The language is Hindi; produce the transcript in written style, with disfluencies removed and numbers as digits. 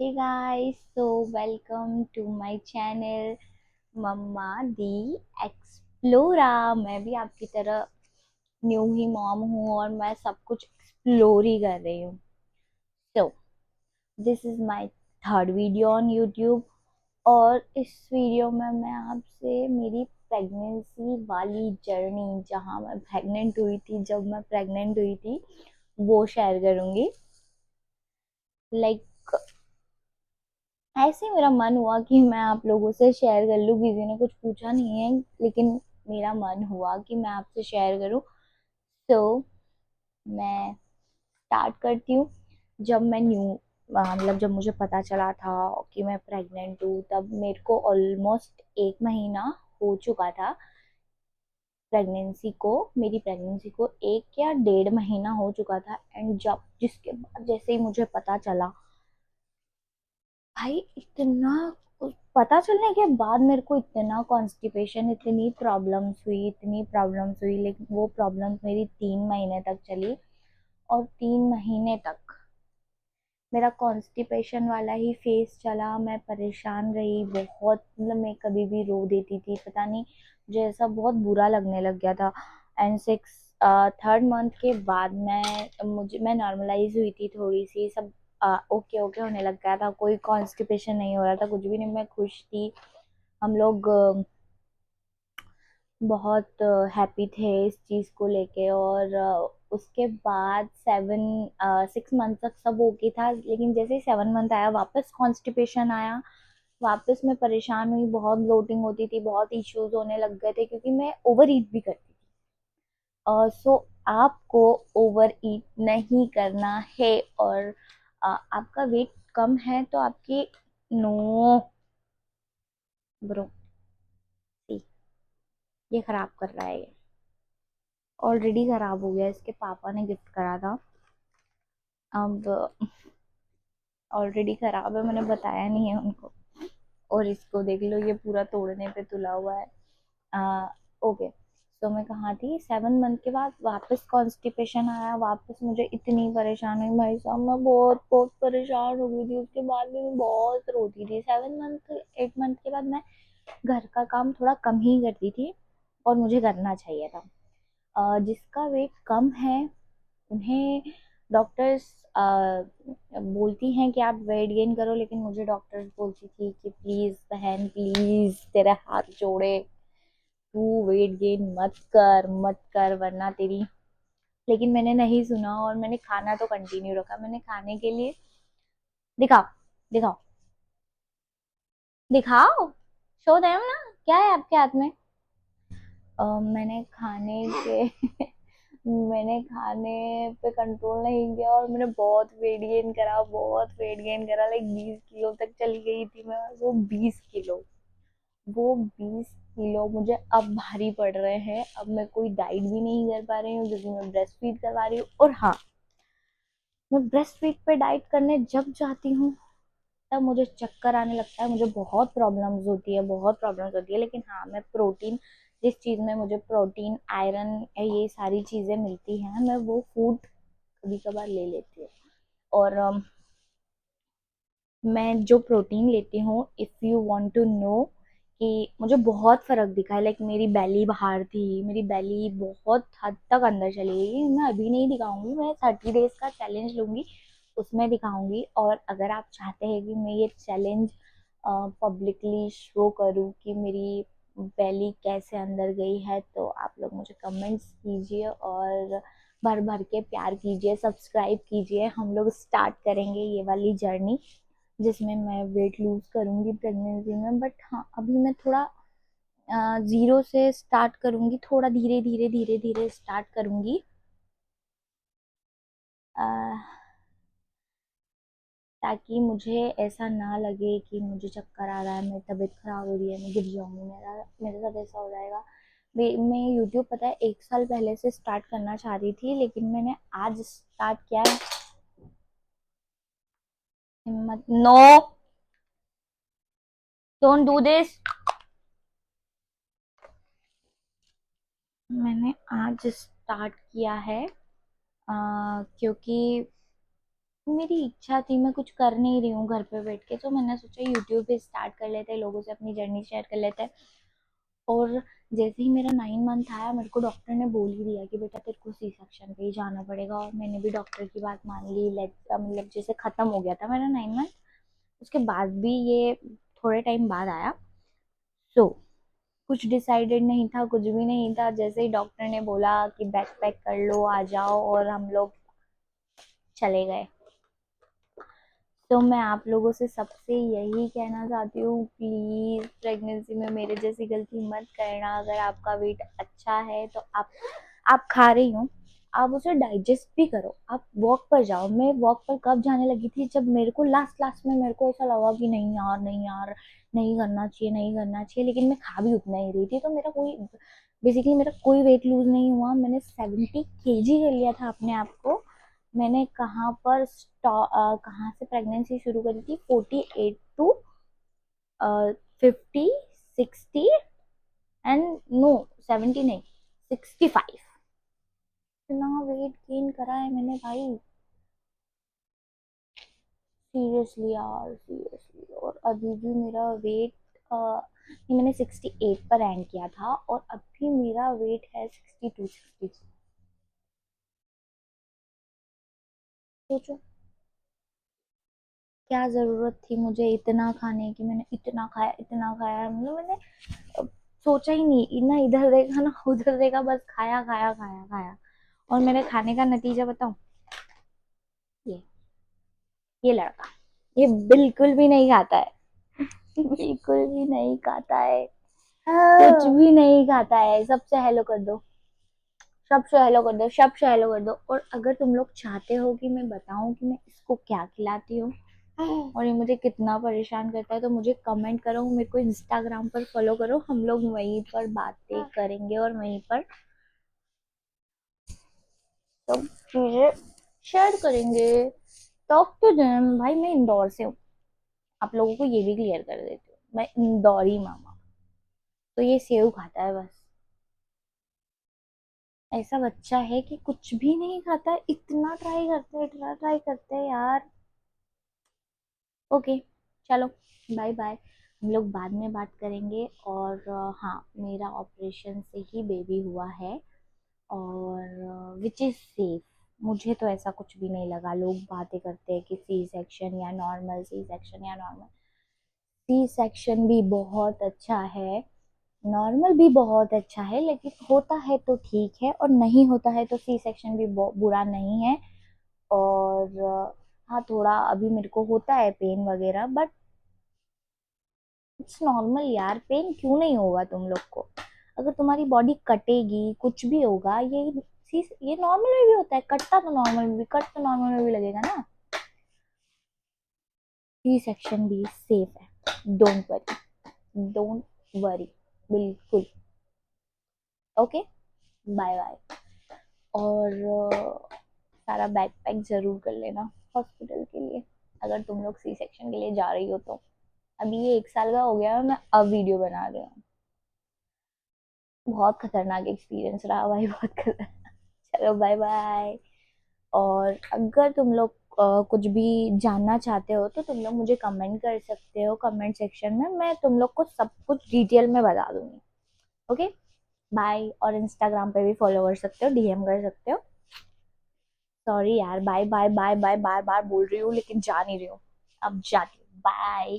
Hey guys, so welcome to my channel mamma the explorer. मैं भी आपकी तरह न्यू ही मॉम हूँ और मैं सब कुछ एक्सप्लोर ही कर रही हूँ। तो this is my third video on YouTube और इस वीडियो में मैं आपसे मेरी प्रेगनेंसी वाली जर्नी, जहाँ मैं प्रेग्नेंट हुई थी, जब मैं प्रेग्नेंट हुई थी, वो शेयर करूँगी। लाइक ऐसे मेरा मन हुआ कि मैं आप लोगों से शेयर कर लूं। किसी ने कुछ पूछा नहीं है, लेकिन मेरा मन हुआ कि मैं आपसे शेयर करूं। तो मैं स्टार्ट करती हूँ। जब मैं मतलब जब मुझे पता चला था कि मैं प्रेग्नेंट हूँ, तब मेरे को ऑलमोस्ट 1 महीना हो चुका था। मेरी प्रेगनेंसी को 1 या 1.5 महीना हो चुका था। एंड जब जिसके बाद जैसे ही मुझे पता चला, भाई इतना पता चलने के बाद मेरे को इतना कॉन्स्टिपेशन, इतनी प्रॉब्लम्स हुई, लेकिन वो प्रॉब्लम्स मेरी 3 महीने तक चली। और 3 महीने तक मेरा कॉन्स्टिपेशन वाला ही फेस चला। मैं परेशान रही बहुत, मतलब मैं कभी भी रो देती थी, पता नहीं मुझे ऐसा बहुत बुरा लगने लग गया था। एंड थर्ड मंथ के बाद मैं नॉर्मलाइज हुई थी, थोड़ी सी सब ओके ओके होने लग गया था। कोई कॉन्स्टिपेशन नहीं हो रहा था, कुछ भी नहीं, मैं खुश थी। हम लोग बहुत हैप्पी थे इस चीज़ को लेके। और उसके बाद 6 मंथ तक सब ओके था, लेकिन जैसे ही 7 मंथ आया, वापस कॉन्स्टिपेशन आया। वापस मैं परेशान हुई, बहुत ब्लोटिंग होती थी, बहुत इश्यूज होने लग गए थे, क्योंकि मैं ओवर ईट भी करती थी। सो आपको ओवर ईट नहीं करना है। और आपका वेट कम है तो आपकी नो ब्रो, ये खराब कर रहा है। ये ऑलरेडी खराब हो गया, इसके पापा ने गिफ्ट करा था। अब ऑलरेडी खराब है, मैंने बताया नहीं है उनको। और इसको देख लो, ये पूरा तोड़ने पे तुला हुआ है। ओके, तो मैं कहाँ थी। 7 मंथ के बाद वापस कॉन्स्टिपेशन आया, वापस मुझे इतनी परेशान हुई भाई साहब, मैं बहुत बहुत परेशान हो गई थी। उसके बाद भी मैं बहुत रोती थी। 7 मंथ 8 मंथ के बाद मैं घर का काम थोड़ा कम ही करती थी, और मुझे करना चाहिए था। जिसका वेट कम है उन्हें डॉक्टर्स बोलती हैं कि आप वेट गेन करो, लेकिन मुझे डॉक्टर्स बोलती थी कि प्लीज बहन, प्लीज तेरे हाथ जोड़े, तू वेट गेन मत कर वरना तेरी। लेकिन मैंने नहीं सुना, और मैंने खाना तो कंटिन्यू रखा। मैंने खाने के लिए, दिखाओ दिखाओ दिखाओ, शो देम ना, क्या है आपके हाथ में। मैंने खाने के मैंने खाने पे कंट्रोल नहीं किया, और मैंने बहुत वेट गेन करा, बहुत वेट गेन करा। लाइक 20 किलो तक चली गई थी मैं। वो 20 किलो मुझे अब भारी पड़ रहे हैं। अब मैं कोई डाइट भी नहीं कर पा रही हूँ, क्योंकि मैं ब्रेस्ट फीड करवा रही हूँ। और हाँ, मैं ब्रेस्ट फीड पे डाइट करने जब जाती हूँ, तब मुझे चक्कर आने लगता है, मुझे बहुत प्रॉब्लम्स होती है। लेकिन हाँ, मैं प्रोटीन, जिस चीज़ में मुझे प्रोटीन, आयरन, ये सारी चीज़ें मिलती हैं, मैं वो फूड कभी कभार ले लेती हूँ। और मैं जो प्रोटीन लेती हूँ, if you want to know, कि मुझे बहुत फर्क दिखा है। लाइक मेरी बेली बाहर थी, मेरी बेली बहुत हद तक अंदर चली गई। मैं अभी नहीं दिखाऊंगी, मैं 30 डेज का चैलेंज लूंगी, उसमें दिखाऊंगी। और अगर आप चाहते हैं कि मैं ये चैलेंज पब्लिकली शो करूँ कि मेरी बेली कैसे अंदर गई है, तो आप लोग मुझे कमेंट्स कीजिए और भर भर के प्यार कीजिए, सब्सक्राइब कीजिए। हम लोग स्टार्ट करेंगे ये वाली जर्नी, जिसमें मैं वेट लूज करूंगी प्रेगनेंसी में। बट हाँ, अभी मैं थोड़ा जीरो से स्टार्ट करूंगी, थोड़ा धीरे धीरे धीरे धीरे स्टार्ट करूंगी। ताकि मुझे ऐसा ना लगे कि मुझे चक्कर आ रहा है, मेरी तबीयत खराब हो रही है, मैं गिर जाऊंगी, मेरे साथ ऐसा हो जाएगा। मैं यूट्यूब, पता है, 1 साल पहले से स्टार्ट करना चाह रही थी, लेकिन मैंने आज स्टार्ट किया है। हिम्मत, नो, डोंट डू दिस। मैंने आज स्टार्ट किया है क्योंकि मेरी इच्छा थी, मैं कुछ कर नहीं रही हूँ घर पे बैठ के, तो मैंने सोचा यूट्यूब पे स्टार्ट कर लेते हैं, लोगों से अपनी जर्नी शेयर कर लेते हैं। और जैसे ही मेरा 9 मंथ आया, मेरे को डॉक्टर ने बोल ही दिया कि बेटा तेरे को सी सेक्शन पे ही जाना पड़ेगा, और मैंने भी डॉक्टर की बात मान ली। मतलब जैसे खत्म हो गया था मेरा 9 मंथ, उसके बाद भी ये थोड़े टाइम बाद आया। सो कुछ डिसाइडेड नहीं था, कुछ भी नहीं था। जैसे ही डॉक्टर ने बोला कि बैग पैक कर लो आ जाओ, और हम लोग चले गए। तो मैं आप लोगों से सबसे यही कहना चाहती हूँ, प्लीज प्रेगनेंसी में मेरे जैसी गलती मत करना। अगर आपका वेट अच्छा है तो आप खा रही हो, आप उसे डाइजेस्ट भी करो, आप वॉक पर जाओ। मैं वॉक पर कब जाने लगी थी, जब मेरे को लास्ट लास्ट में मेरे को ऐसा लगा कि नहीं यार, नहीं यार, नहीं करना चाहिए, नहीं करना चाहिए, लेकिन मैं खा भी उतना ही रही थी। तो मेरा कोई, बेसिकली मेरा कोई वेट लूज नहीं हुआ। मैंने 70 kg कर लिया था अपने आप को। मैंने कहाँ से प्रेगनेंसी शुरू करी थी, 48 टू 50, 60 एंड नो 70 नहीं, 65। इतना वेट गेन करा है मैंने भाई, सीरियसली यार, सीरियसली। और अभी भी मेरा वेट, मैंने 68 पर एंड किया था, और अभी मेरा वेट है 62, 63। सोचो क्या जरूरत थी मुझे इतना खाने की। मैंने इतना खाया, इतना खाया, मतलब मैंने सोचा ही नहीं, ना इधर देखा ना उधर देखा, बस खाया खाया खाया खाया। और मेरे खाने का नतीजा बताऊं, ये ये लड़का, ये बिल्कुल भी नहीं खाता है। बिल्कुल भी नहीं खाता है, कुछ भी नहीं खाता है। सबसे हेलो कर दो, सबसे हेलो कर दो, सबसे हेलो कर दो। और अगर तुम लोग चाहते हो कि मैं बताऊं कि मैं इसको क्या खिलाती हूँ और ये मुझे कितना परेशान करता है, तो मुझे कमेंट करो, मेरे को इंस्टाग्राम पर फॉलो करो। हम लोग वहीं पर बातें करेंगे और वहीं पर सब चीजें शेयर करेंगे। Talk to them. भाई मैं इंदौर से हूँ, आप लोगों को ये भी क्लियर कर देती हूँ, मैं इंदौरी मामा। तो ये सेव खाता है बस। ऐसा बच्चा है कि कुछ भी नहीं खाता है, इतना ट्राई करते हैं, इतना ट्राई करते हैं यार। ओके, चलो, बाय बाय। हम लोग बाद में बात करेंगे। और हाँ, मेरा ऑपरेशन से ही बेबी हुआ है, और विच इज़ सेफ। मुझे तो ऐसा कुछ भी नहीं लगा। लोग बातें करते हैं कि सी सेक्शन या नॉर्मल, सी सेक्शन या नॉर्मल। सी सेक्शन भी बहुत अच्छा है, नॉर्मल भी बहुत अच्छा है, लेकिन होता है तो ठीक है, और नहीं होता है तो सी सेक्शन भी बुरा नहीं है। और हाँ, थोड़ा अभी मेरे को होता है पेन वगैरह, बट इट्स नॉर्मल यार। पेन क्यों नहीं होगा तुम लोग को? अगर तुम्हारी बॉडी कटेगी, कुछ भी होगा, ये नॉर्मल में भी होता है। कटता तो नॉर्मल में भी, कट तो नॉर्मल में भी लगेगा ना। सी सेक्शन भी सेफ है, डोंट वरी, डोंट वरी, बिल्कुल। Okay, bye bye. और सारा बैग पैक जरूर कर लेना हॉस्पिटल के लिए, अगर तुम लोग सी सेक्शन के लिए जा रही हो तो। अभी ये 1 साल का हो गया है, मैं अब वीडियो बना रही हूँ। बहुत खतरनाक एक्सपीरियंस रहा भाई, बहुत खतरनाक। चलो बाय बाय। और अगर तुम लोग कुछ भी जानना चाहते हो तो तुम लोग मुझे कमेंट कर सकते हो, कमेंट सेक्शन में मैं तुम लोग को सब कुछ डिटेल में बता दूंगी। Okay, bye. और इंस्टाग्राम पे भी फॉलो कर सकते हो, डीएम कर सकते हो। सॉरी यार, बाय बाय बाय बाय बार बार बोल रही हूँ, लेकिन जा नहीं रही हूँ, अब जाती हूँ। बाय।